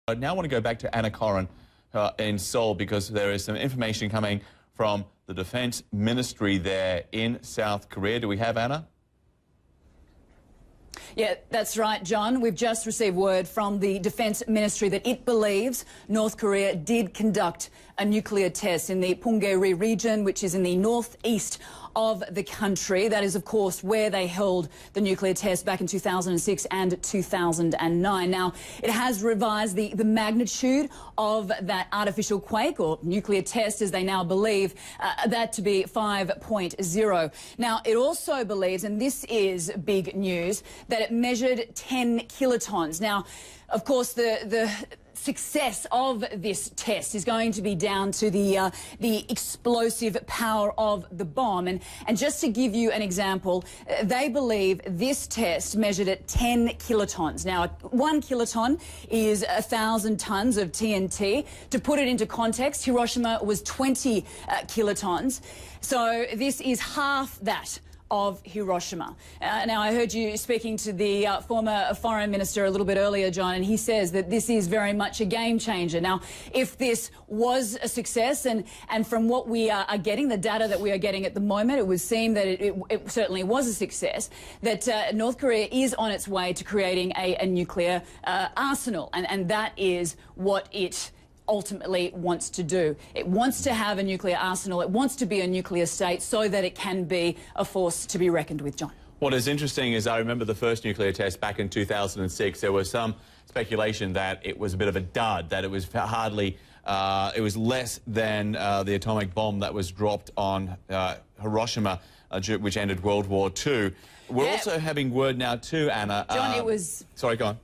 I now want to go back to Anna Corrin in Seoul because there is some information coming from the Defense Ministry there in South Korea. Do we have Anna? Yeah, that's right, John. We've just received word from the Defence Ministry that it believes North Korea did conduct a nuclear test in the Pyongyang region, which is in the northeast of the country. That is, of course, where they held the nuclear test back in 2006 and 2009. Now, it has revised the magnitude of that artificial quake, or nuclear test, as they now believe, that to be 5.0. Now, it also believes, and this is big news, that it measured 10 kilotons. Now, of course, the success of this test is going to be down to the explosive power of the bomb. And just to give you an example, they believe this test measured at 10 kilotons. Now, 1 kiloton is 1,000 tons of TNT. To put it into context, Hiroshima was 20 kilotons. So this is half that of Hiroshima. Now, I heard you speaking to the former foreign minister a little bit earlier, John, and he says that this is very much a game changer. Now, if this was a success, and from what we are getting, the data that we are getting at the moment, it would seem that it certainly was a success, that North Korea is on its way to creating a nuclear arsenal, and that is what it ultimately wants to do. It wants to have a nuclear arsenal. It wants to be a nuclear state so that it can be a force to be reckoned with, John. What is interesting is I remember the first nuclear test back in 2006. There was some speculation that it was a bit of a dud, that it was hardly, it was less than the atomic bomb that was dropped on Hiroshima, which ended World War II. We're also having word now too, Anna. John, it was... Sorry, go on.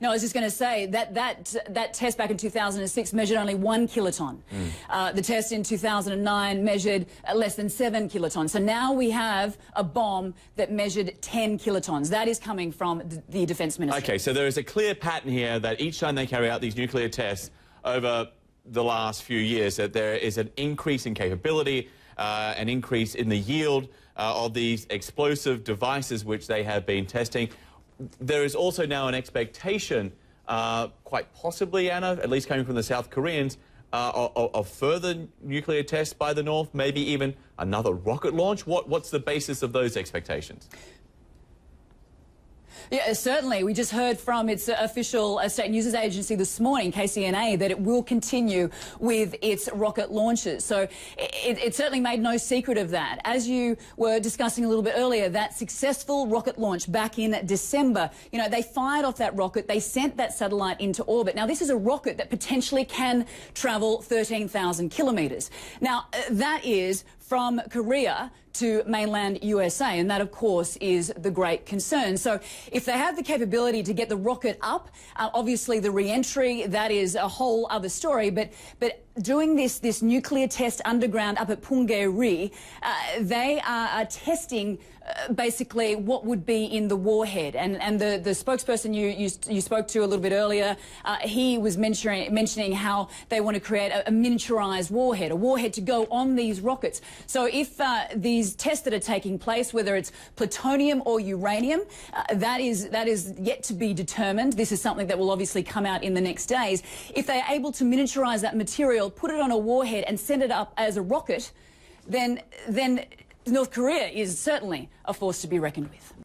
No, I was just going to say that test back in 2006 measured only 1 kiloton. The test in 2009 measured less than 7 kilotons. So now we have a bomb that measured 10 kilotons. That is coming from the Defence Ministry. Okay, so there is a clear pattern here that each time they carry out these nuclear tests over the last few years, that there is an increase in capability, an increase in the yield of these explosive devices which they have been testing. There is also now an expectation, quite possibly, Anna, at least coming from the South Koreans, of further nuclear tests by the North, maybe even another rocket launch. What's the basis of those expectations? Yeah, certainly. We just heard from its official state news agency this morning, KCNA, that it will continue with its rocket launches. So it certainly made no secret of that. As you were discussing a little bit earlier, that successful rocket launch back in December, you know, they fired off that rocket, they sent that satellite into orbit. Now, this is a rocket that potentially can travel 13,000 kilometres. Now, that is from Korea to mainland USA, and that, of course, is the great concern. So if they have the capability to get the rocket up, obviously the re-entry, that is a whole other story, but doing this nuclear test underground up at Pyongyang, they are testing basically what would be in the warhead. And the spokesperson you spoke to a little bit earlier, he was mentioning how they want to create a miniaturized warhead, a warhead to go on these rockets. So if these tests that are taking place, whether it's plutonium or uranium, that is yet to be determined. This is something that will obviously come out in the next days. If they are able to miniaturize that material, put it on a warhead and send it up as a rocket, then North Korea is certainly a force to be reckoned with.